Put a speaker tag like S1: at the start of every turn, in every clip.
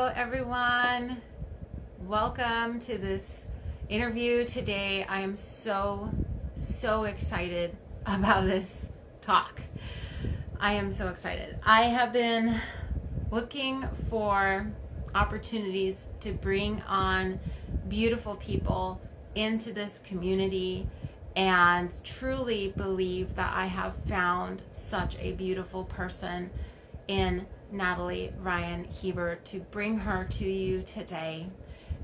S1: Hello, everyone. Welcome to this interview today. I am so excited about this talk. I am so excited. I have been looking for opportunities to bring on beautiful people into this community and truly believe that I have found such a beautiful person in Natalie Ryan Hebert to bring her to you today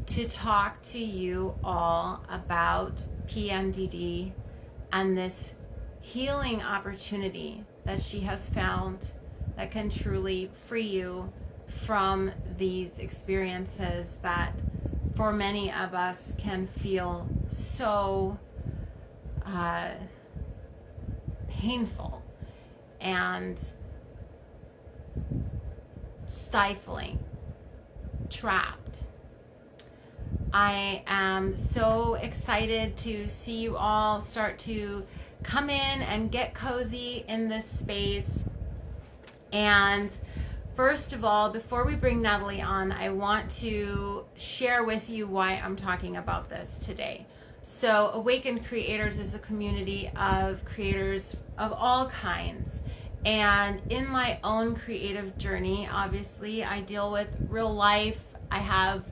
S1: to talk to you all about PMDD and this healing opportunity that she has found that can truly free you from these experiences that for many of us can feel so painful and stifling, trapped. I am so excited to see you all start to come in and get cozy in this space. And first of all, before we bring Natalie on, I want to share with you why I'm talking about this today. So Awakened Creators is a community of creators of all kinds. And in my own creative journey, obviously, I deal with real life. I have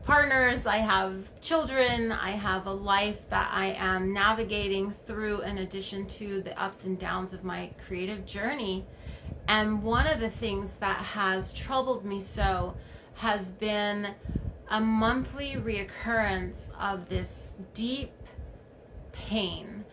S1: partners, I have children, I have a life that I am navigating through in addition to the ups and downs of my creative journey. And one of the things that has troubled me so has been a monthly reoccurrence of this deep pain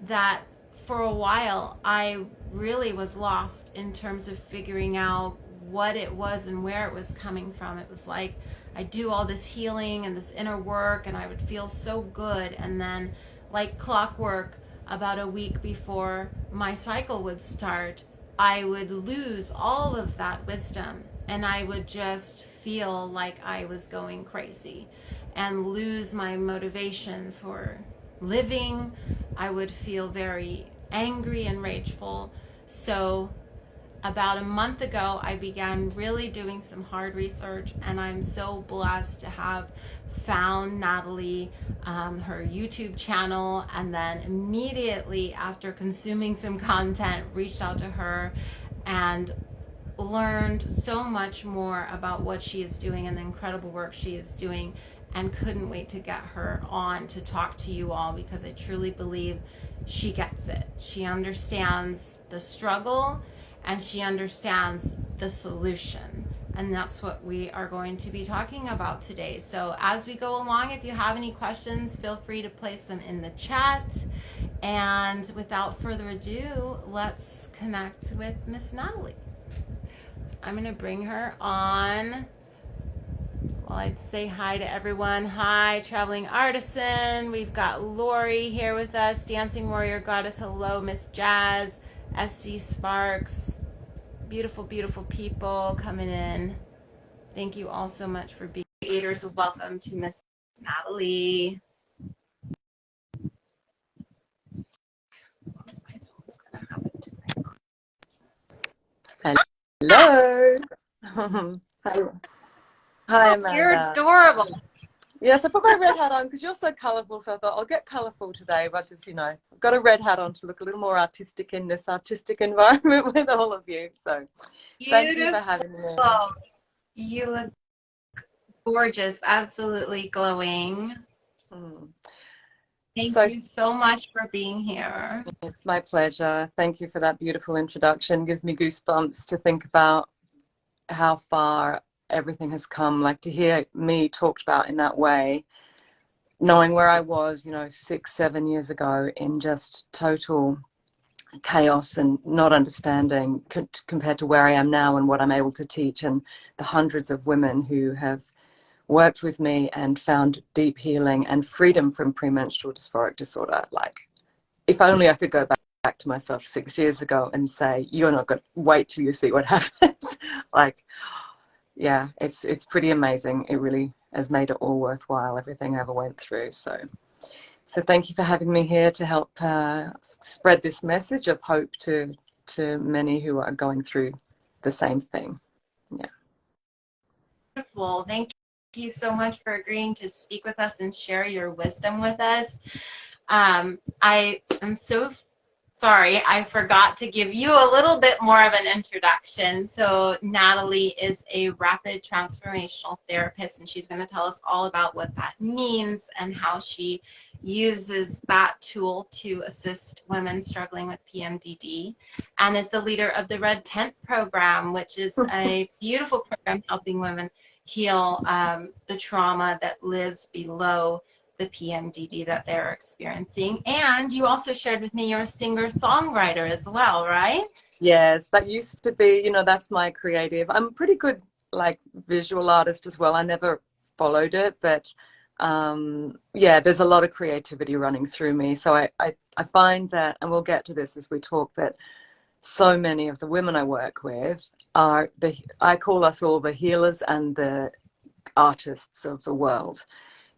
S1: that for a while I really was lost in terms of figuring out what it was and where it was coming from. It was like I do all this healing and this inner work and I would feel so good, and then like clockwork, about a week before my cycle would start, I would lose all of that wisdom and I would just feel like I was going crazy and lose my motivation for living. I would feel very angry and rageful. So about a month ago, I began really doing some hard research, and I'm so blessed to have found Natalie, her YouTube channel, and then immediately after consuming some content, reached out to her and learned so much more about what she is doing and the incredible work she is doing, and couldn't wait to get her on to talk to you all because I truly believe she gets it. She understands the struggle and she understands the solution. And that's what we are going to be talking about today. So as we go along, if you have any questions, feel free to place them in the chat. And without further ado, let's connect with Miss Natalie. So I'm going to bring her on. Well, I'd say hi to everyone. Hi, Traveling Artisan. We've got Lori here with us. Dancing Warrior Goddess. Hello, Miss Jazz. SC Sparks. Beautiful, beautiful people coming in. Thank you all so much for being creators. Welcome to Miss Natalie.
S2: Hello. Hi. Hi, Amanda.
S1: You're adorable.
S2: Yes, I put my red hat on because you're so colourful, so I thought I'll get colourful today, but just, I've got a red hat on to look a little more artistic in this artistic environment with all of you. So thank you for having me.
S1: You look gorgeous, absolutely glowing. Thank you so much for being here.
S2: It's my pleasure. Thank you for that beautiful introduction. Gives me goosebumps to think about how far everything has come, like to hear me talked about in that way, knowing where I was, 6-7 years ago in just total chaos and not understanding compared to where I am now and what I'm able to teach, and the hundreds of women who have worked with me and found deep healing and freedom from premenstrual dysphoric disorder. Like, if only I could go back to myself 6 years ago and say, you're not going to wait till you see what happens. Like, yeah, it's pretty amazing. It really has made it all worthwhile, everything I ever went through. So thank you for having me here to help spread this message of hope to many who are going through the same thing. Yeah.
S1: Beautiful. Thank you so much for agreeing to speak with us and share your wisdom with us. I am so sorry, I forgot to give you a little bit more of an introduction. So Natalie is a rapid transformational therapist, and she's going to tell us all about what that means and how she uses that tool to assist women struggling with PMDD, and is the leader of the Red Tent program, which is a beautiful program helping women heal the trauma that lives below the PMDD that they're experiencing. And you also shared with me you're a singer-songwriter as well, right?
S2: Yes, that used to be, that's my creative. I'm a pretty good like visual artist as well. I never followed it, but yeah, there's a lot of creativity running through me. So I find that, and we'll get to this as we talk, but so many of the women I work with I call us all the healers and the artists of the world.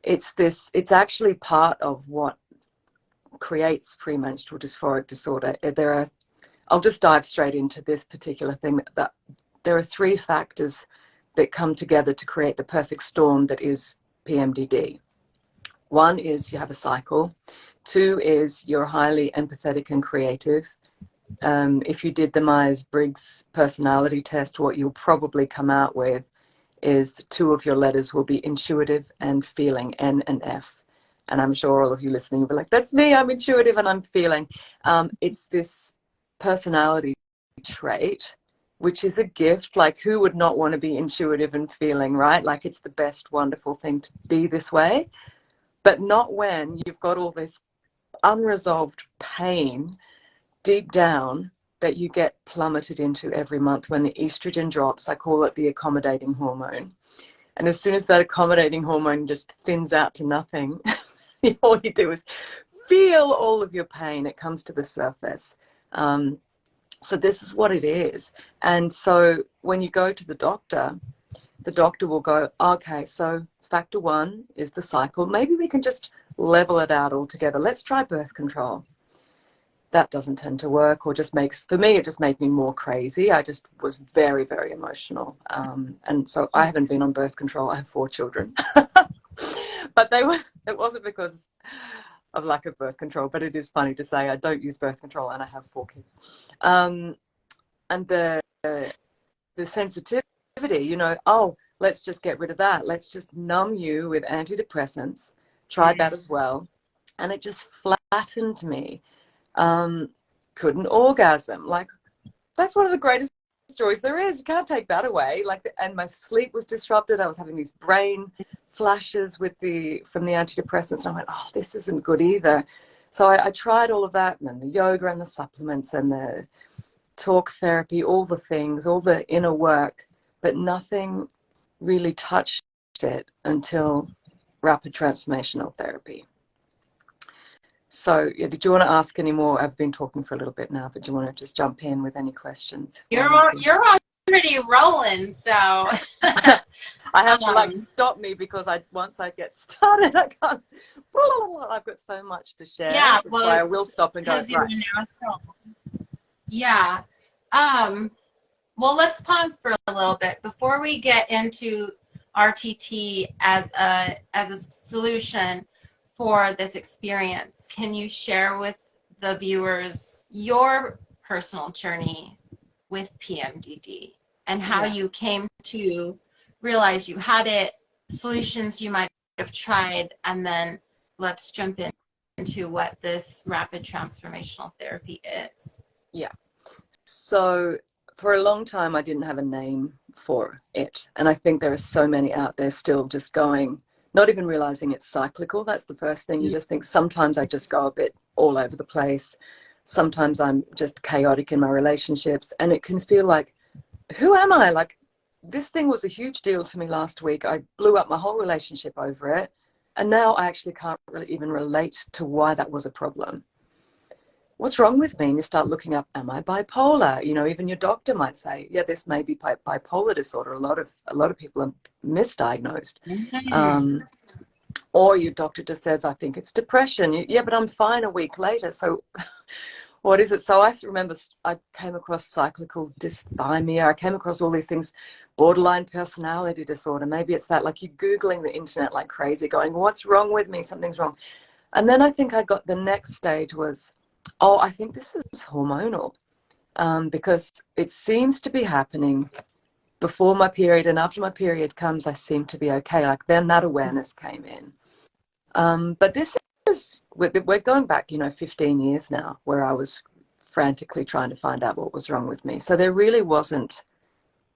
S2: It's actually part of what creates premenstrual dysphoric disorder. I'll just dive straight into this particular thing, that there are three factors that come together to create the perfect storm that is PMDD. One is you have a cycle. Two is you're highly empathetic and creative. If you did the Myers-Briggs personality test, what you'll probably come out with is two of your letters will be intuitive and feeling, N and F. And I'm sure all of you listening will be like, that's me, I'm intuitive and I'm feeling. It's this personality trait, which is a gift. Like, who would not want to be intuitive and feeling, right? Like, it's the best, wonderful thing to be this way. But not when you've got all this unresolved pain deep down that you get plummeted into every month when the estrogen drops. I call it the accommodating hormone. And as soon as that accommodating hormone just thins out to nothing, all you do is feel all of your pain. It comes to the surface. So this is what it is. And so when you go to the doctor will go, okay, so factor one is the cycle. Maybe we can just level it out altogether. Let's try birth control. That doesn't tend to work, or just for me, it just made me more crazy. I just was very, very emotional. And so I haven't been on birth control. I have 4 children. But it wasn't because of lack of birth control, but it is funny to say I don't use birth control and I have 4 kids. And the sensitivity, oh, let's just get rid of that. Let's just numb you with antidepressants. Tried that as well. And it just flattened me. Couldn't orgasm. Like, that's one of the greatest stories there is. You can't take that away. And my sleep was disrupted. I was having these brain flashes from the antidepressants. And I went, oh, this isn't good either. So I tried all of that, and then the yoga and the supplements and the talk therapy, all the things, all the inner work, but nothing really touched it until rapid transformational therapy. So, yeah, did you want to ask any more? I've been talking for a little bit now, but do you want to just jump in with any questions?
S1: You're already rolling, so
S2: I have to stop me because once I get started, I can't. I've got so much to share.
S1: Yeah, well,
S2: I will stop and go. Right.
S1: Yeah. Well, let's pause for a little bit before we get into RTT as a solution for this experience. Can you share with the viewers your personal journey with PMDD and how you came to realize you had it, solutions you might have tried, and then let's jump into what this rapid transformational therapy is.
S2: Yeah. So for a long time, I didn't have a name for it. And I think there are so many out there still just going, not even realizing it's cyclical. That's the first thing. You just think, sometimes I just go a bit all over the place. Sometimes I'm just chaotic in my relationships. And it can feel like, who am I? Like, this thing was a huge deal to me last week. I blew up my whole relationship over it. And now I actually can't really even relate to why that was a problem. What's wrong with me? And you start looking up, am I bipolar? Even your doctor might say, yeah, this may be bipolar disorder. A lot of people are misdiagnosed. Or your doctor just says, I think it's depression. Yeah, but I'm fine a week later. So what is it? So I remember I came across cyclical dysthymia. I came across all these things, borderline personality disorder. Maybe it's that, like, you're Googling the internet like crazy, going, what's wrong with me? Something's wrong. And then I think I got the next stage was, oh, I think this is hormonal, because it seems to be happening before my period, and after my period comes, I seem to be okay. Like, then that awareness came in. But this is, we're going back, 15 years now, where I was frantically trying to find out what was wrong with me. So there really wasn't,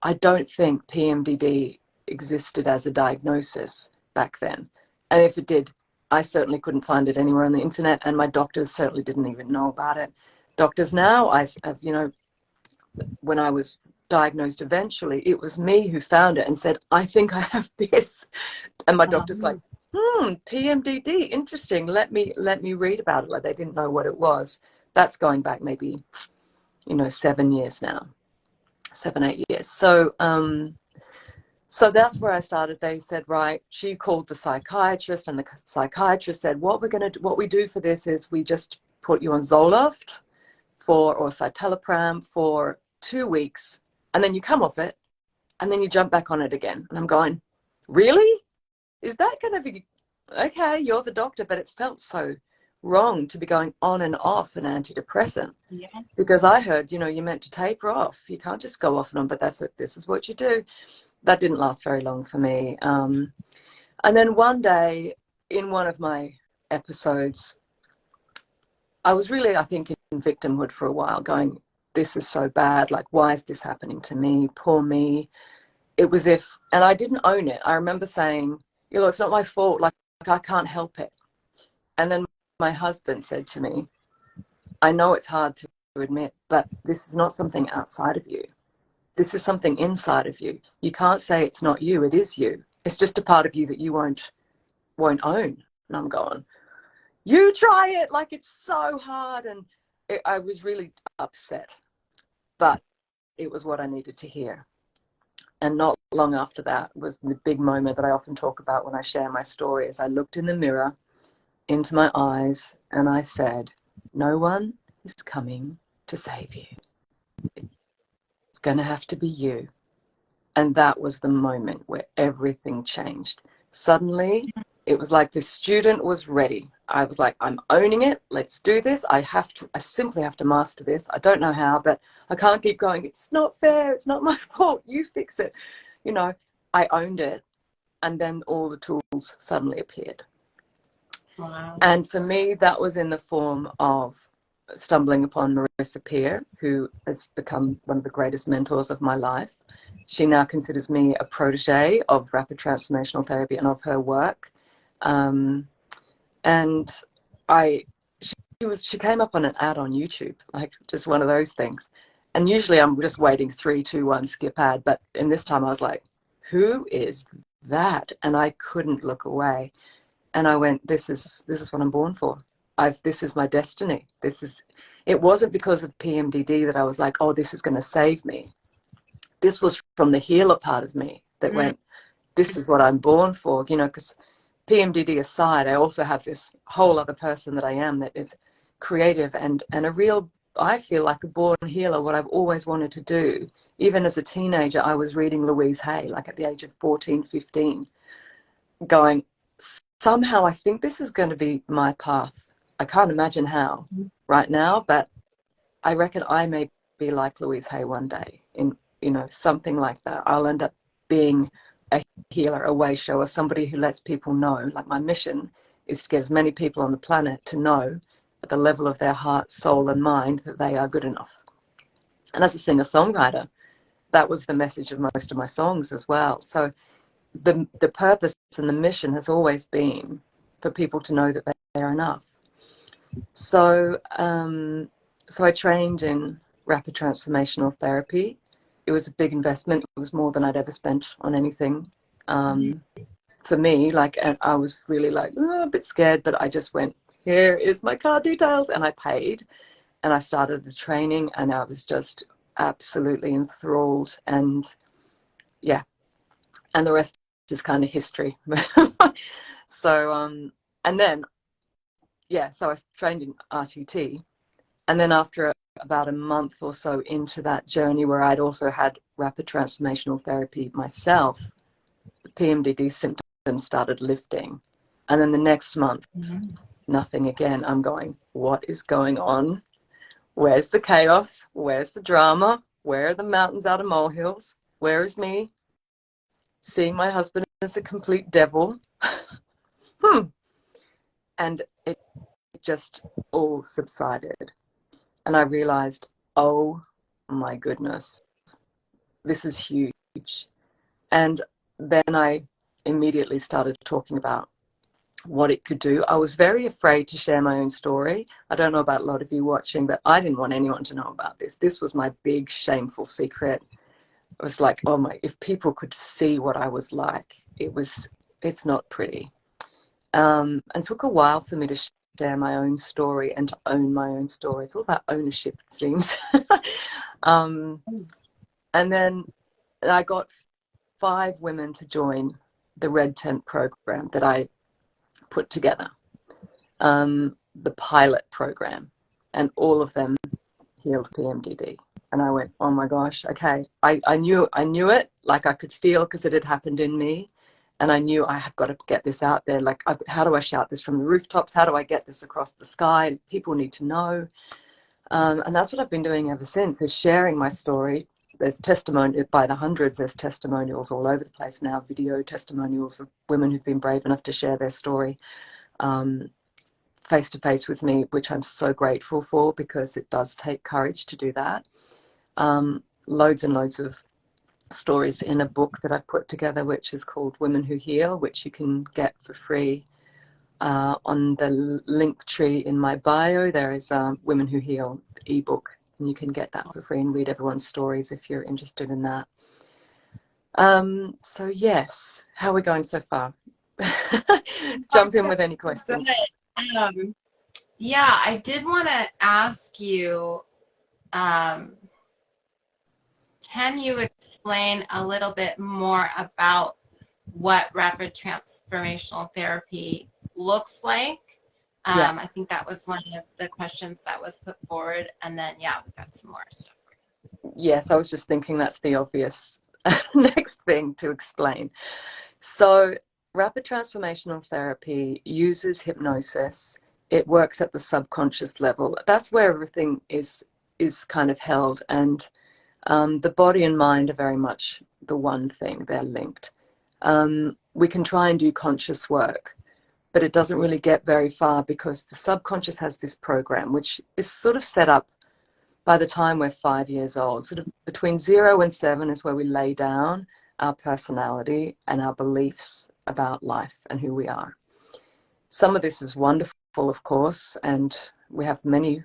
S2: I don't think PMDD existed as a diagnosis back then. And if it did, I certainly couldn't find it anywhere on the internet, and my doctors certainly didn't even know about it. Doctors now, when I was diagnosed eventually, it was me who found it and said, I think I have this. And my doctor's like, PMDD, interesting. Let me read about it. Like, they didn't know what it was. That's going back maybe, 7 years now, 7, 8 years. So, so that's where I started. They said, right, she called the psychiatrist, and the psychiatrist said, what we do for this is we just put you on Zoloft or citalopram for 2 weeks, and then you come off it, and then you jump back on it again. And I'm going, really? Is that going to be, okay, you're the doctor, but it felt so wrong to be going on and off an antidepressant.
S1: Yeah.
S2: Because I heard, you're meant to taper off. You can't just go off and on, but this is what you do. That didn't last very long for me. And then one day, in one of my episodes, I was really, I think, in victimhood for a while, going, this is so bad. Like, why is this happening to me? Poor me. It was and I didn't own it. I remember saying, it's not my fault. Like, I can't help it. And then my husband said to me, I know it's hard to admit, but this is not something outside of you. This is something inside of you. You can't say it's not you. It is you. It's just a part of you that you won't own. And I'm going, you try it. Like, it's so hard. And I was really upset, but it was what I needed to hear. And not long after that was the big moment that I often talk about when I share my story. As I looked in the mirror into my eyes and I said, no one is coming to save you. It's going to have to be you. And that was the moment where everything changed. Suddenly, it was like the student was ready. I was like, I'm owning it. Let's do this. I simply have to master this. I don't know how, but I can't keep going. It's not fair. It's not my fault. You fix it. I owned it. And then all the tools suddenly appeared.
S1: Wow.
S2: And for me, that was in the form of stumbling upon Marissa Peer, who has become one of the greatest mentors of my life. She now considers me a protege of Rapid Transformational Therapy and of her work. And she came up on an ad on YouTube, like just one of those things. And usually I'm just waiting 3, 2, 1, skip ad. But in this time I was like, who is that? And I couldn't look away. And I went, this is what I'm born for. This is my destiny. It wasn't because of PMDD that I was like, oh, this is going to save me. This was from the healer part of me that went, this is what I'm born for, because PMDD aside, I also have this whole other person that I am that is creative and a real, I feel like a born healer, what I've always wanted to do. Even as a teenager, I was reading Louise Hay, like at the age of 14, 15, going, somehow I think this is going to be my path. I can't imagine how right now, but I reckon I may be like Louise Hay one day, in something like that. I'll end up being a healer, a way shower, somebody who lets people know. Like, my mission is to get as many people on the planet to know at the level of their heart, soul, and mind that they are good enough. And as a singer-songwriter, that was the message of most of my songs as well. So the purpose and the mission has always been for people to know that they are enough. So I trained in Rapid Transformational Therapy. It was a big investment. It was more than I'd ever spent on anything. For me, like, I was really like, a bit scared, but I just went, here is my card details, and I paid, and I started the training, and I was just absolutely enthralled, and yeah, and the rest is kind of history. So and then so I trained in RTT, and then after about a month or so into that journey, where I'd also had rapid transformational therapy myself, the PMDD symptoms started lifting. And then the next month, nothing again. I'm going, what is going on? Where's the chaos? Where's the drama? Where are the mountains out of molehills? Where is me seeing my husband as a complete devil? And it just all subsided. And I realized, oh my goodness, this is huge. And then I immediately started talking about what it could do. I was very afraid to share my own story. I don't know about a lot of you watching, but I didn't want anyone to know about this. This was my big shameful secret. It was like, oh my, if people could see what I was like, it's not pretty. And it took a while for me to share my own story and to own my own story. It's all about ownership, it seems. And then I got 5 women to join the Red Tent program that I put together, the pilot program, and all of them healed PMDD. And I went, oh my gosh, okay. I knew it, like I could feel, because it had happened in me. And I knew I have got to get this out there. Like, how do I shout this from the rooftops? How do I get this across the sky? People need to know. And that's what I've been doing ever since, is sharing my story. There's testimony by the hundreds. There's testimonials all over the place now, video testimonials of women who've been brave enough to share their story face to face with me, which I'm so grateful for, because it does take courage to do that. Loads and loads of stories in a book that I've put together, which is called Women Who Heal, which you can get for free on the link tree in my bio. There is Women Who Heal ebook, and you can get that for free and read everyone's stories if you're interested in that. So yes, how are we going so far? Jump in with any questions.
S1: Yeah, I did want to ask you, can you explain a little bit more about what rapid transformational therapy looks like?
S2: Yeah.
S1: I think that was one of the questions that was put forward. And then, yeah, we've got some more stuff.
S2: Yes, I was just thinking that's the obvious next thing to explain. So rapid transformational therapy uses hypnosis. It works at the subconscious level. That's where everything is kind of held. And the body and mind are very much the one thing. They're linked. We can try and do conscious work, but it doesn't really get very far, because the subconscious has this program, which is sort of set up by the time we're 5 years old. Sort of between 0 and 7 is where we lay down our personality and our beliefs about life and who we are. Some of this is wonderful, of course, and we have many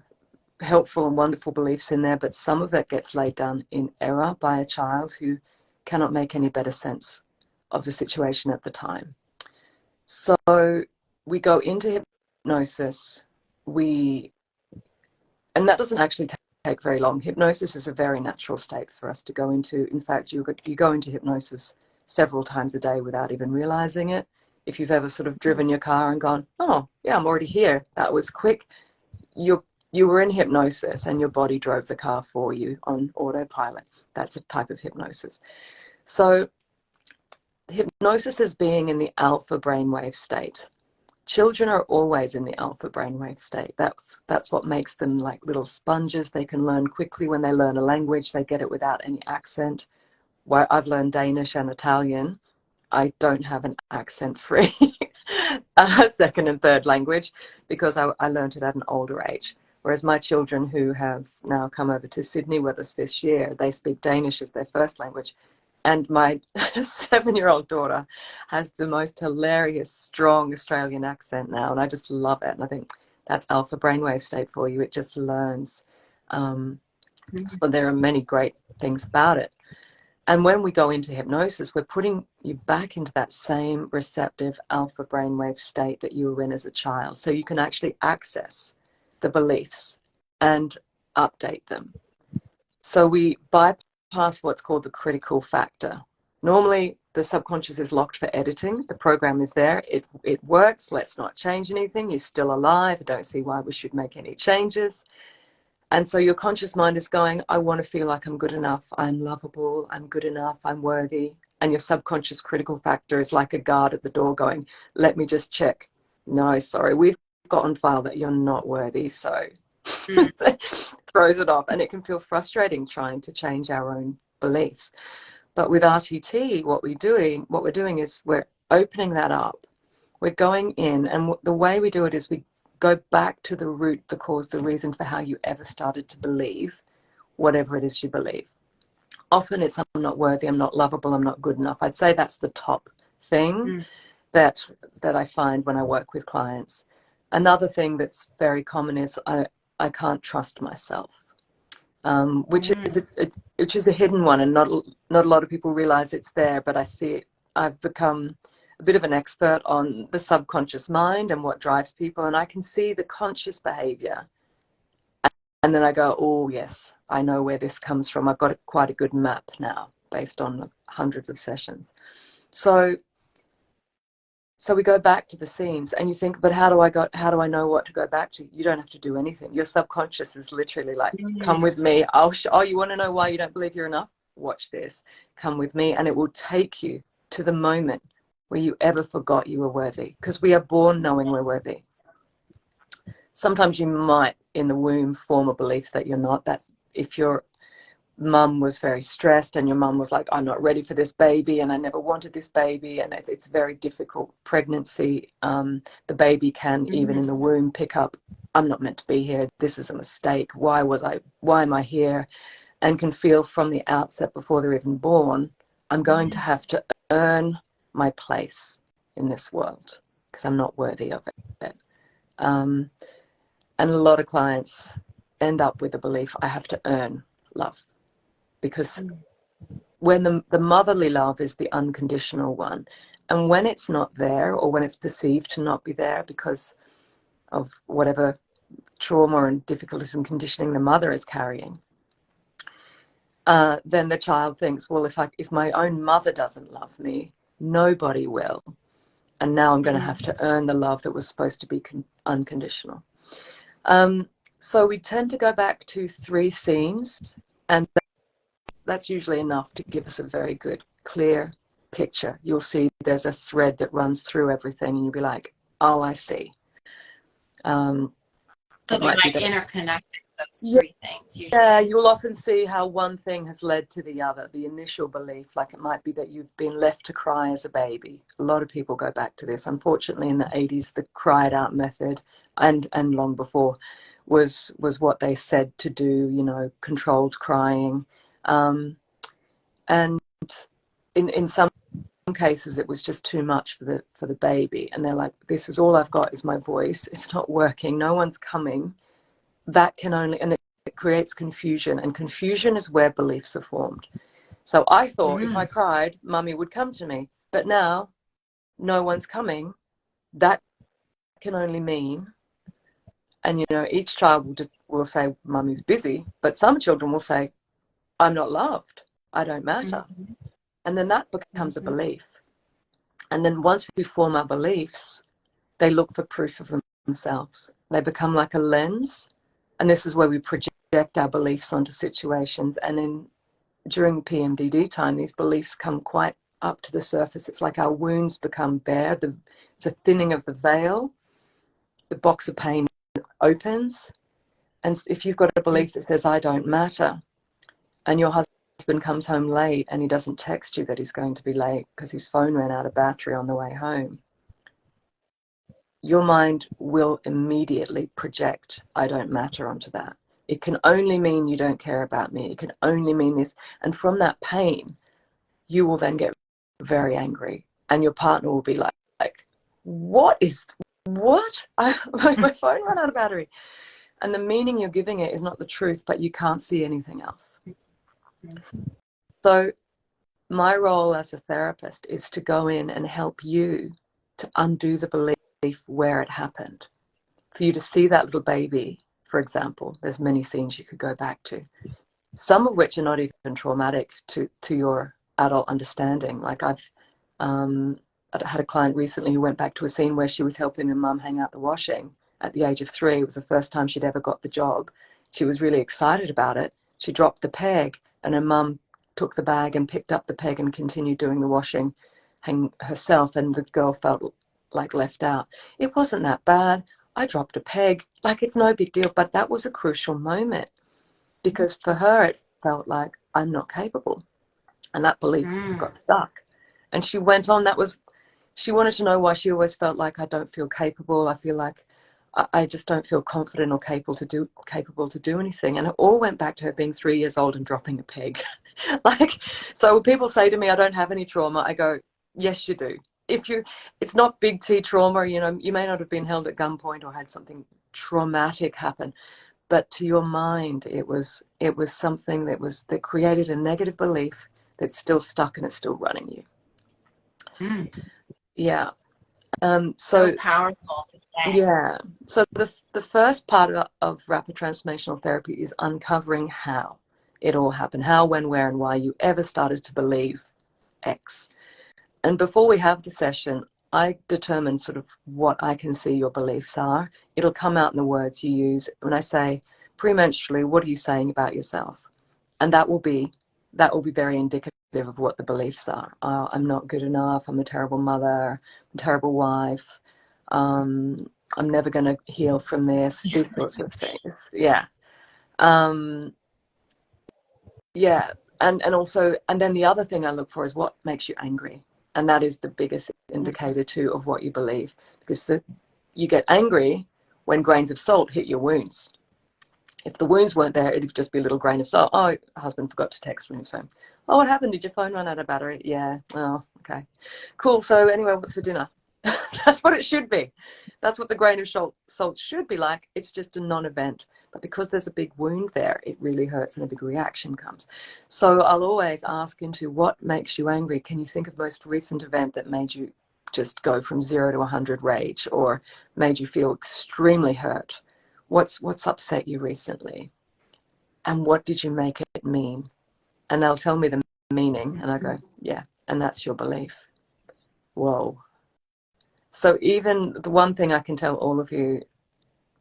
S2: helpful and wonderful beliefs in there, but some of it gets laid down in error by a child who cannot make any better sense of the situation at the time. So we go into hypnosis, and that doesn't actually take very long. Hypnosis is a very natural state for us to go into. In fact, you go into hypnosis several times a day without even realizing it. If you've ever sort of driven your car and gone, oh yeah, I'm already here, that was quick, you were in hypnosis and your body drove the car for you on autopilot. That's a type of hypnosis. So hypnosis is being in the alpha brainwave state. Children are always in the alpha brainwave state. That's what makes them like little sponges. They can learn quickly. When they learn a language, they get it without any accent. Where I've learned Danish and Italian, I don't have an accent-free second and third language, because I learned it at an older age. Whereas my children who have now come over to Sydney with us this year, they speak Danish as their first language. And my 7-year-old daughter has the most hilarious, strong Australian accent now. And I just love it. And I think that's alpha brainwave state for you. It just learns. So there are many great things about it. And when we go into hypnosis, we're putting you back into that same receptive alpha brainwave state that you were in as a child. So you can actually access the beliefs and update them. So we bypass what's called the critical factor. Normally, the subconscious is locked for editing. The program is there. It works. Let's not change anything. You're still alive. I don't see why we should make any changes. And so your conscious mind is going, I want to feel like I'm good enough, I'm lovable, I'm good enough, I'm worthy. And your subconscious critical factor is like a guard at the door going, let me just check. No, sorry, we've got on file that you're not worthy. So
S1: Mm.
S2: throws it off. And it can feel frustrating trying to change our own beliefs. But with RTT, what we're doing is we're opening that up. We're going in, and the way we do it is we go back to the root, the cause, the reason for how you ever started to believe whatever it is you believe. Often it's I'm not worthy, I'm not lovable, I'm not good enough. I'd say that's the top thing
S1: Mm.
S2: that I find when I work with clients. Another thing that's very common is I can't trust myself, which
S1: Mm.
S2: is a hidden one, and not a lot of people realize it's there. But I see it. I've become a bit of an expert on the subconscious mind and what drives people, and I can see the conscious behavior. And then I go, oh, yes, I know where this comes from. I've got quite a good map now based on hundreds of sessions. So we go back to the scenes, and you think, but how do I know what to go back to? You don't have to do anything. Your subconscious is literally like, come
S1: Mm.
S2: with me. Oh, you want to know why you don't believe you're enough? Watch this. Come with me, and it will take you to the moment where you ever forgot you were worthy, because we are born knowing we're worthy. Sometimes you might in the womb form a belief that you're not. That's if your mum was very stressed and your mum was like, I'm not ready for this baby and I never wanted this baby, and it's very difficult pregnancy. The baby can, even in
S1: Mm.
S2: the womb, pick up, I'm not meant to be here, this is a mistake, why am I here, and can feel from the outset before they're even born, I'm going to have to earn my place in this world because I'm not worthy of it. And a lot of clients end up with the belief, I have to earn love, because
S1: Mm.
S2: when the motherly love is the unconditional one, and when it's not there, or when it's perceived to not be there because of whatever trauma and difficulties and conditioning the mother is carrying, then the child thinks, well, if my own mother doesn't love me, nobody will, and now I'm going to have
S1: Mm.
S2: to earn the love that was supposed to be unconditional. So we tend to go back to 3 scenes, and that's usually enough to give us a very good, clear picture. You'll see there's a thread that runs through everything, and you'll be like, oh, I see.
S1: So
S2: It
S1: they're
S2: might be
S1: like
S2: that,
S1: interconnected, those
S2: yeah,
S1: three things usually.
S2: you'll often see how one thing has led to the other. The initial belief, like it might be that you've been left to cry as a baby. A lot of people go back to this. Unfortunately, in the 80s, the cry it out method, and long before, was what they said to do, controlled crying. And in some cases it was just too much for the baby, and they're like, this is all I've got is my voice, it's not working, no one's coming. That can only, and it creates confusion, and confusion is where beliefs are formed. So I thought if I
S1: Mm.
S2: cried, mummy would come to me, but now no one's coming. That can only mean, and each child will say mummy's busy, but some children will say, I'm not loved, I don't matter.
S1: Mm-hmm.
S2: And then that becomes a
S1: Mm-hmm.
S2: belief. And then once we form our beliefs, they look for proof of themselves. They become like a lens. And this is where we project our beliefs onto situations. And then during PMDD time, these beliefs come quite up to the surface. It's like our wounds become bare. It's a thinning of the veil. The box of pain opens. And if you've got a belief that says, I don't matter, and your husband comes home late and he doesn't text you that he's going to be late because his phone ran out of battery on the way home, your mind will immediately project I don't matter onto that. It can only mean you don't care about me. It can only mean this. And from that pain, you will then get very angry. And your partner will be like what? My phone ran out of battery. And the meaning you're giving it is not the truth, but you can't see anything else. So my role as a therapist is to go in and help you to undo the belief where it happened. For you to see that little baby, for example, there's many scenes you could go back to, some of which are not even traumatic to your adult understanding. Like I had a client recently who went back to a scene where she was helping her mum hang out the washing at the age of 3. It was the first time she'd ever got the job. She was really excited about it. She dropped the peg, and her mum took the bag and picked up the peg and continued doing the washing herself, and the girl felt like left out. It wasn't that bad. I dropped a peg. Like, it's no big deal. But that was a crucial moment, because for her it felt like I'm not capable. And that belief
S1: Mm.
S2: got stuck. And she went on. She wanted to know why she always felt like, I don't feel capable. I feel like I just don't feel confident or capable to do anything. And it all went back to her being 3 years old and dropping a peg. Like, so when people say to me, I don't have any trauma, I go, yes, you do. It's not big T trauma, you may not have been held at gunpoint or had something traumatic happen, but to your mind, it was something that created a negative belief that's still stuck and it's still running you.
S1: Mm.
S2: Yeah.
S1: So
S2: So
S1: powerful to say.
S2: yeah. So the first part of rapid transformational therapy is uncovering how it all happened, how, when, where, and why you ever started to believe X. And before we have the session, I determine sort of what I can see your beliefs are. It'll come out in the words you use. When I say premenstrually, what are you saying about yourself? And that will be very indicative of what the beliefs are. I'm not good enough. I'm a terrible mother. I'm a terrible wife. I'm never going to heal from this. These sorts of things. Yeah. Um, yeah. And also, and then the other thing I look for is what makes you angry. And that is the biggest indicator too of what you believe, because you get angry when grains of salt hit your wounds. If the wounds weren't there, it'd just be a little grain of salt. Oh, husband forgot to text when he was home. Oh, what happened? Did your phone run out of battery? Yeah. Oh, okay. Cool. So anyway, what's for dinner? That's what it should be. That's what the grain of salt should be like. It's just a non-event. But because there's a big wound there, it really hurts and a big reaction comes. So I'll always ask into what makes you angry. Can you think of the most recent event that made you just go from 0 to 100 rage, or made you feel extremely hurt? What's upset you recently? And what did you make it mean? And they'll tell me the meaning, and I go, yeah, and that's your belief. Whoa. So even the one thing I can tell all of you,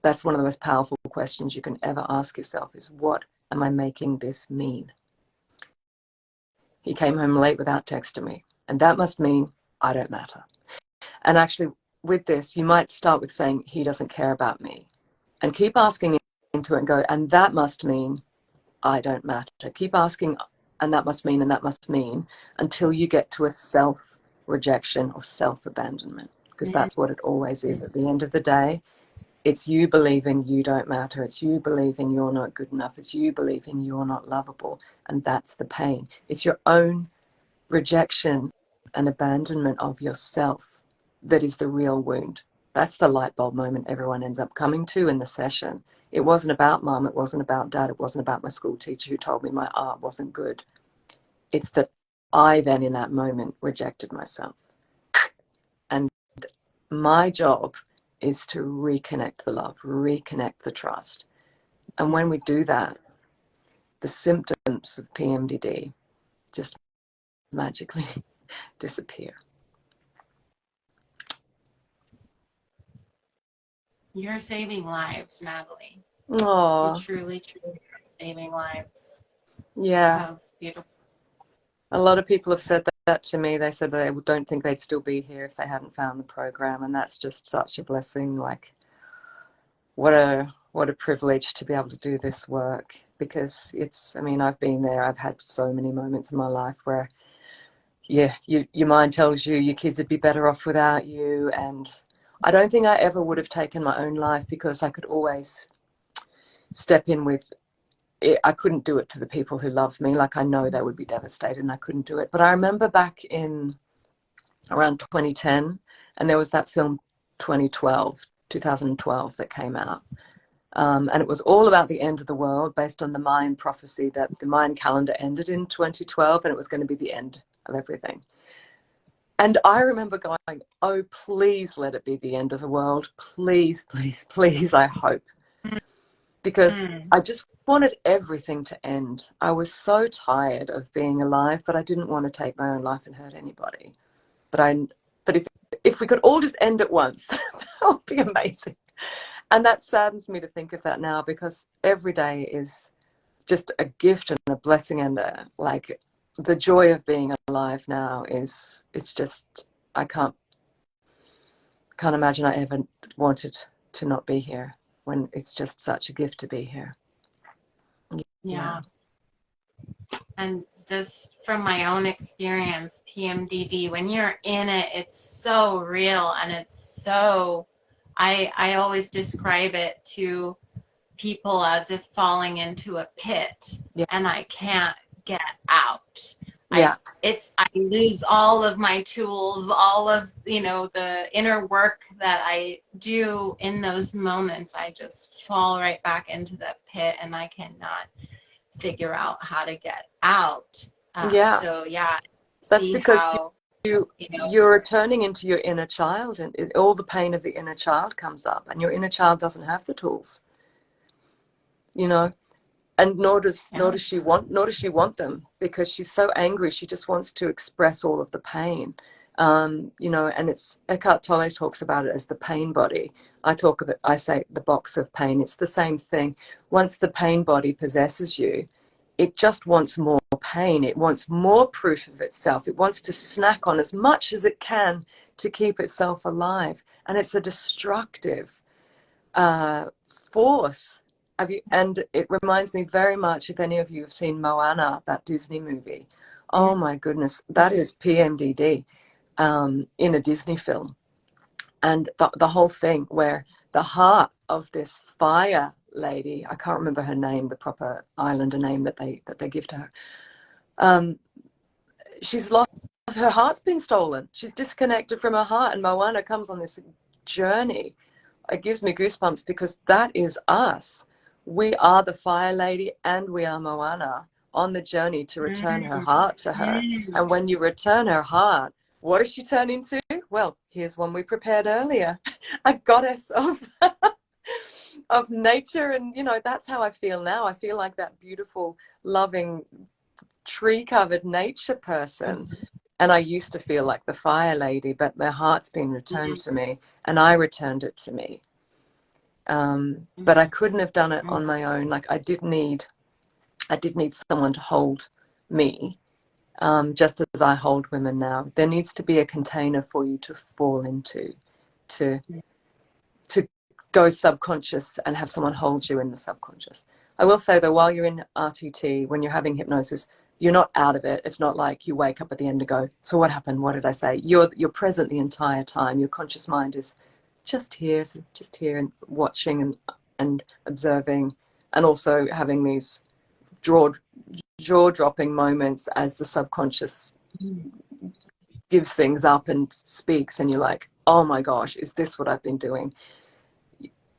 S2: that's one of the most powerful questions you can ever ask yourself is, what am I making this mean? He came home late without texting me, and that must mean I don't matter. And actually, with this, you might start with saying, he doesn't care about me, and keep asking into it and go, and that must mean I don't matter. Keep asking, and that must mean, and that must mean, until you get to a self-rejection or self-abandonment, because that's what it always is. At the end of the day, it's you believing you don't matter. It's you believing you're not good enough. It's you believing you're not lovable. And that's the pain. It's your own rejection and abandonment of yourself that is the real wound. That's the light bulb moment everyone ends up coming to in the session. It wasn't about mom, it wasn't about dad, it wasn't about my school teacher who told me my art wasn't good. It's that I then in that moment rejected myself. And my job is to reconnect the love, reconnect the trust. And when we do that, the symptoms of PMDD just magically disappear.
S1: You're saving lives, Natalie. You
S2: Oh,
S1: truly, truly are saving lives.
S2: yeah.
S1: That's beautiful.
S2: A lot of people have said that to me. They said they don't think they'd still be here if they hadn't found the program. And that's just such a blessing. Like, what a privilege to be able to do this work, because I mean, I've been there. I've had so many moments in my life where, yeah, your mind tells you your kids would be better off without you. And I don't think I ever would have taken my own life, because I could always step in with it. I couldn't do it to the people who love me. Like, I know they would be devastated and I couldn't do it. But I remember back in around 2010, and there was that film 2012 that came out. And it was all about the end of the world, based on the Mayan prophecy that the Mayan calendar ended in 2012 and it was going to be the end of everything. And I remember going, oh, please let it be the end of the world. Please, please, please, I hope. Because I just wanted everything to end. I was so tired of being alive, but I didn't want to take my own life and hurt anybody. But if we could all just end at once, that would be amazing. And that saddens me to think of that now, because every day is just a gift and a blessing, and like the joy of being alive now is, it's just, I can't imagine I ever wanted to not be here, when it's just such a gift to be here.
S1: Yeah. And just from my own experience, PMDD, when you're in it, it's so real, and it's so, I always describe it to people as if falling into a pit,
S2: Yeah.
S1: and I can't get out.
S2: Yeah.
S1: I lose all of my tools, all of, the inner work that I do in those moments. I just fall right back into that pit, and I cannot figure out how to get out.
S2: Yeah.
S1: So yeah,
S2: That's
S1: see
S2: because
S1: how,
S2: you're turning into your inner child, and all the pain of the inner child comes up, and your inner child doesn't have the tools, and nor does she want them, because she's so angry. She just wants to express all of the pain. And it's, Eckhart Tolle talks about it as the pain body. I say the box of pain. It's the same thing. Once the pain body possesses you, it just wants more pain. It wants more proof of itself. It wants to snack on as much as it can to keep itself alive. And it's a destructive force. And it reminds me very much, if any of you have seen Moana, that Disney movie. Oh my goodness, that is PMDD in a Disney film. And the whole thing, where the heart of this fire lady, I can't remember her name, the proper islander name that they give to her, she's lost, her heart's been stolen. She's disconnected from her heart, and Moana comes on this journey. It gives me goosebumps, because that is us. We are the fire lady, and we are Moana on the journey to return her heart to her. And when you return her heart, what does she turn into? Well, here's one we prepared earlier, a goddess of of nature. And that's how I feel now. I feel like that beautiful, loving, tree-covered nature person. And I used to feel like the fire lady, but my heart's been returned to me, and I returned it to me. But I couldn't have done it on my own. Like, I did need someone to hold me, just as I hold women now. There needs to be a container for you to fall into, to go subconscious, and have someone hold you in the subconscious. I will say, though, while you're in RTT, when you're having hypnosis, you're not out of it. It's not like you wake up at the end and go, so what happened? What did I say? You're present the entire time. Your conscious mind is just here and watching and observing, and also having these jaw-dropping moments as the subconscious gives things up and speaks, and you're like, oh my gosh, is this what I've been doing?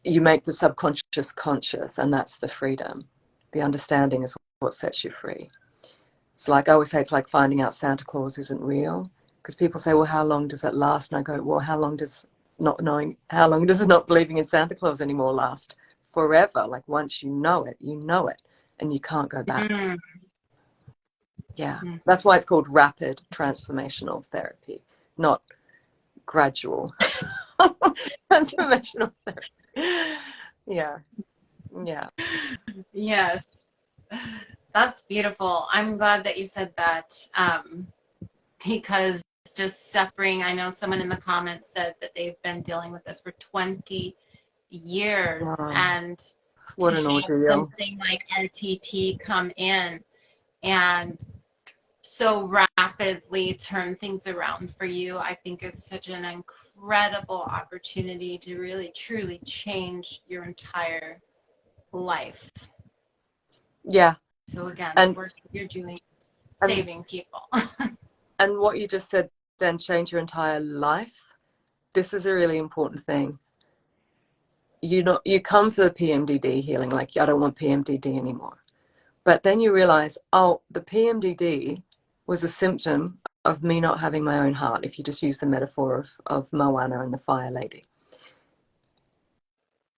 S2: You make the subconscious conscious, and that's the freedom. The understanding is what sets you free. It's like, I always say, it's like finding out Santa Claus isn't real, because people say, well, how long does that last? And I go, well, how long does not believing in Santa Claus anymore last? Forever. Like, once you know it, and you can't go back. Yeah, that's why it's called Rapid Transformational Therapy, not gradual transformational therapy. Yeah.
S1: Yes, that's beautiful. I'm glad that you said that, because just suffering, I know someone in the comments said that they've been dealing with this for 20 years, and
S2: What
S1: to
S2: an
S1: have
S2: ordeal.
S1: something like RTT come in and so rapidly turn things around for you, I think it's such an incredible opportunity to really truly change your entire life.
S2: Yeah.
S1: So again,
S2: And
S1: the work you're doing, saving people.
S2: And what you just said, then, change your entire life. This is a really important thing. You come for the PMDD healing, like, I don't want PMDD anymore. But then you realize, oh, the PMDD was a symptom of me not having my own heart, if you just use the metaphor of Moana and the fire lady.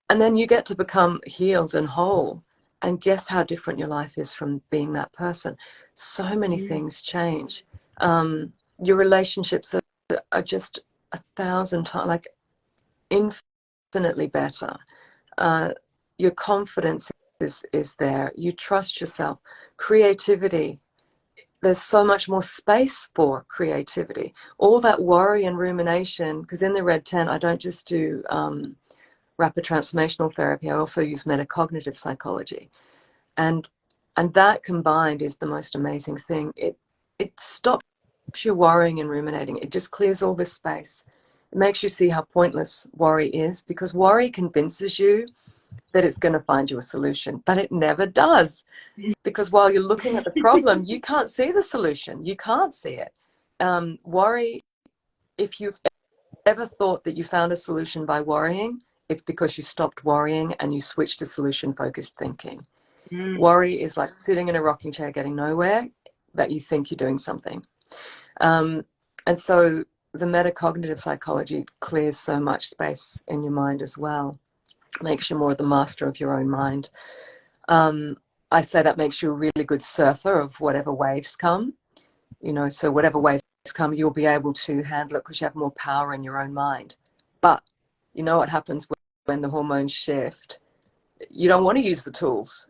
S2: And then you get to become healed and whole. And guess how different your life is from being that person? So many things change. Your relationships are just 1,000 times, like, infinitely better. Your confidence is there. You trust yourself. Creativity, there's so much more space for creativity. All that worry and rumination, because in the Red Tent, I don't just do rapid transformational therapy, I also use metacognitive psychology. And that combined is the most amazing thing. It stops you worrying and ruminating. It just clears all this space. It makes you see how pointless worry is, because worry convinces you that it's going to find you a solution, but it never does. Because while you're looking at the problem, you can't see the solution. You can't see it. Worry, if you've ever thought that you found a solution by worrying, it's because you stopped worrying and you switched to solution-focused thinking. Worry is like sitting in a rocking chair getting nowhere, but you think you're doing something. And so the metacognitive psychology clears so much space in your mind as well, makes you more the master of your own mind. I say that makes you a really good surfer of whatever waves come, so whatever waves come, you'll be able to handle it because you have more power in your own mind. But you know what happens when the hormones shift? You don't want to use the tools.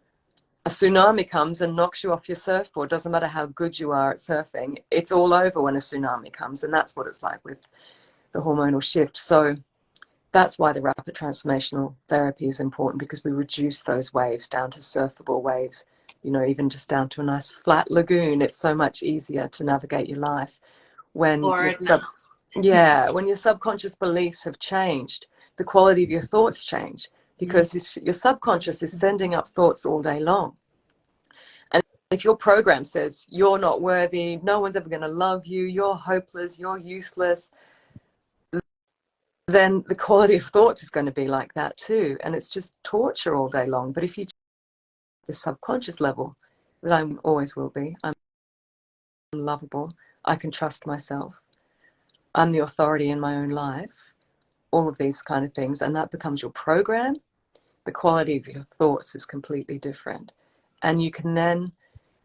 S2: A tsunami comes and knocks you off your surfboard. Doesn't matter how good you are at surfing. It's all over when a tsunami comes. And that's what it's like with the hormonal shift. So that's why the rapid transformational therapy is important, because we reduce those waves down to surfable waves, even just down to a nice flat lagoon. It's so much easier to navigate your life when when your subconscious beliefs have changed. The quality of your thoughts change, because your subconscious is sending up thoughts all day long. And if your program says you're not worthy, no one's ever going to love you, you're hopeless, you're useless, then the quality of thoughts is going to be like that too. And it's just torture all day long. But if you the subconscious level, that I always will be, I'm lovable, I can trust myself, I'm the authority in my own life, all of these kind of things, and that becomes your program, the quality of your thoughts is completely different. And you can then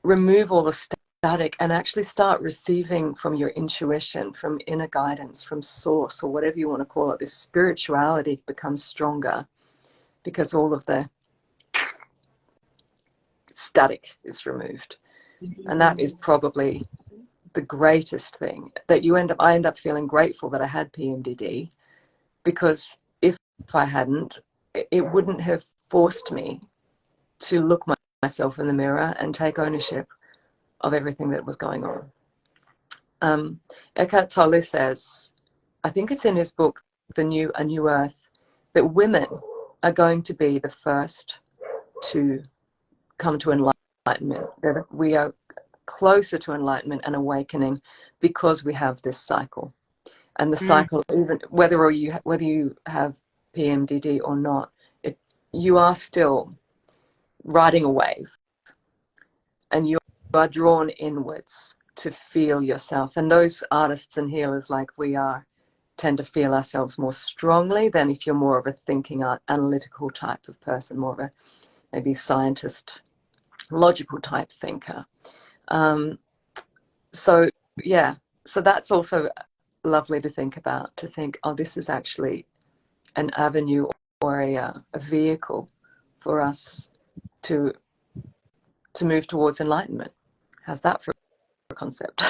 S2: remove all the static and actually start receiving from your intuition, from inner guidance, from source, or whatever you want to call it. This spirituality becomes stronger because all of the static is removed. And that is probably the greatest thing, that I end up feeling grateful that I had PMDD, because if I hadn't, it wouldn't have forced me to look myself in the mirror and take ownership of everything that was going on. Eckhart Tolle says, I think it's in his book, A New Earth, that women are going to be the first to come to enlightenment, that we are closer to enlightenment and awakening because we have this cycle. And the cycle, even whether you have PMDD or not, you are still riding a wave, and you are drawn inwards to feel yourself. And those artists and healers like we are tend to feel ourselves more strongly than if you're more of a thinking, analytical type of person, more of a maybe scientist, logical type thinker. So that's also lovely to think about, to think, oh, this is actually an avenue or a vehicle for us to move towards enlightenment. How's that for a concept?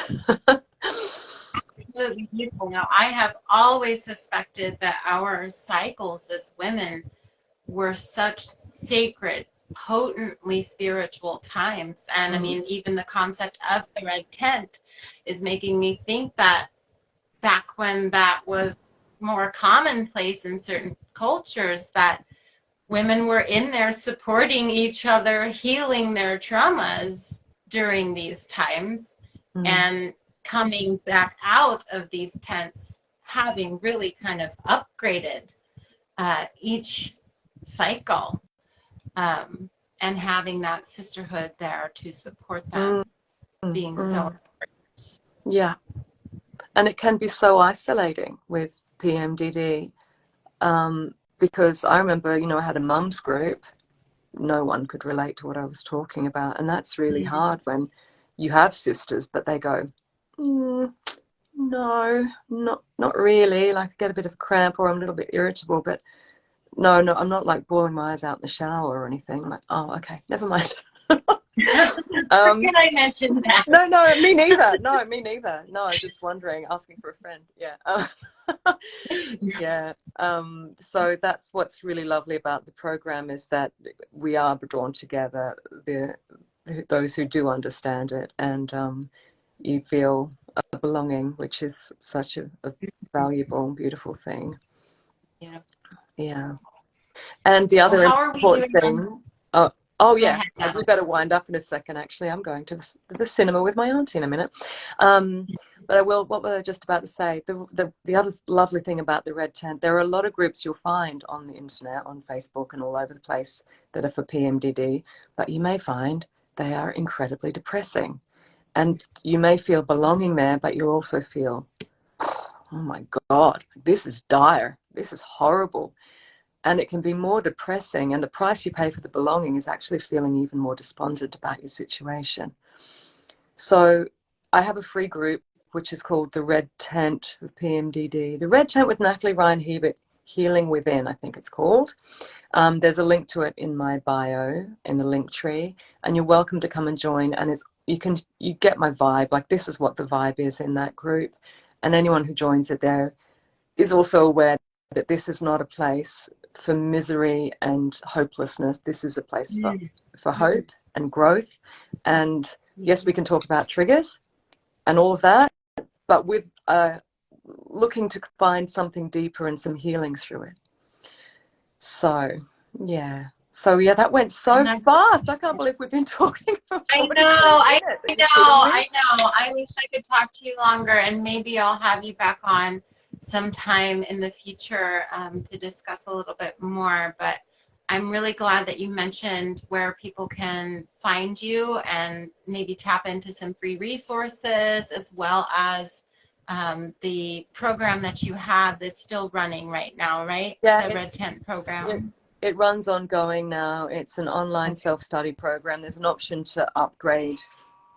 S1: Absolutely beautiful. Now, I have always suspected that our cycles as women were such sacred, potently spiritual times. And I mean, even the concept of the red tent is making me think that back when that was more commonplace in certain cultures, that women were in there supporting each other, healing their traumas during these times, and coming back out of these tents having really kind of upgraded each cycle, and having that sisterhood there to support them being so important.
S2: Yeah. And it can be so isolating with PMDD, because I remember, I had a mum's group. No one could relate to what I was talking about. And that's really hard when you have sisters, but they go, no, not really. Like I get a bit of a cramp or I'm a little bit irritable, but No, no, I'm not like bawling my eyes out in the shower or anything. I'm like, oh, okay, never mind.
S1: Forget I mentioned that.
S2: No, no, me neither. No, me neither. No, just wondering, asking for a friend. Yeah. Yeah. So that's what's really lovely about the program, is that we are drawn together, those who do understand it, and you feel a belonging, which is such a valuable, beautiful thing.
S1: Yeah.
S2: Yeah. And the
S1: Well,
S2: other
S1: how are we
S2: important
S1: doing
S2: thing, oh
S1: Go
S2: yeah,
S1: ahead,
S2: we
S1: Natalie.
S2: better wind up in a second. Actually, I'm going to the cinema with my auntie in a minute. But I will. What was I just about to say? The other lovely thing about the Red Tent, there are a lot of groups you'll find on the internet, on Facebook, and all over the place that are for PMDD. But you may find they are incredibly depressing, and you may feel belonging there, but you'll also feel, oh my God, this is dire. This is horrible. And it can be more depressing, and the price you pay for the belonging is actually feeling even more despondent about your situation. So I have a free group which is called the Red Tent with PMDD, the Red Tent with Natalie Ryan Hebert, Healing Within, I think it's called. There's a link to it in my bio in the link tree, and you're welcome to come and join. And you get my vibe. Like, this is what the vibe is in that group, and anyone who joins it there is also aware that this is not a place for misery and hopelessness. This is a place for hope and growth. And yes, we can talk about triggers and all of that, but with looking to find something deeper and some healing through it. So, yeah. So, yeah, that went so fast. I can't believe we've been talking for 43 minutes. Are you kidding me?
S1: I know. I wish I could talk to you longer, and maybe I'll have you back on sometime in the future to discuss a little bit more. But I'm really glad that you mentioned where people can find you and maybe tap into some free resources, as well as the program that you have that's still running right now, right?
S2: Yeah,
S1: The Red Tent program.
S2: it runs ongoing now. It's an online self-study program. There's an option to upgrade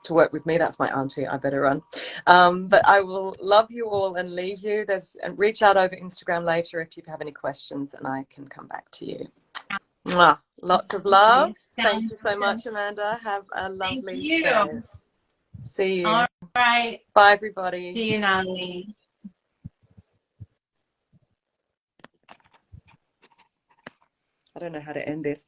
S2: to work with me. That's my auntie. I better run. But I will love you all and leave you. And reach out over Instagram later if you have any questions, and I can come back to you. Mwah. Lots of love. Thank you so much, Amanda. Have a lovely day. See you.
S1: All right.
S2: Bye, everybody.
S1: See you, Natalie.
S2: I don't know how to end this.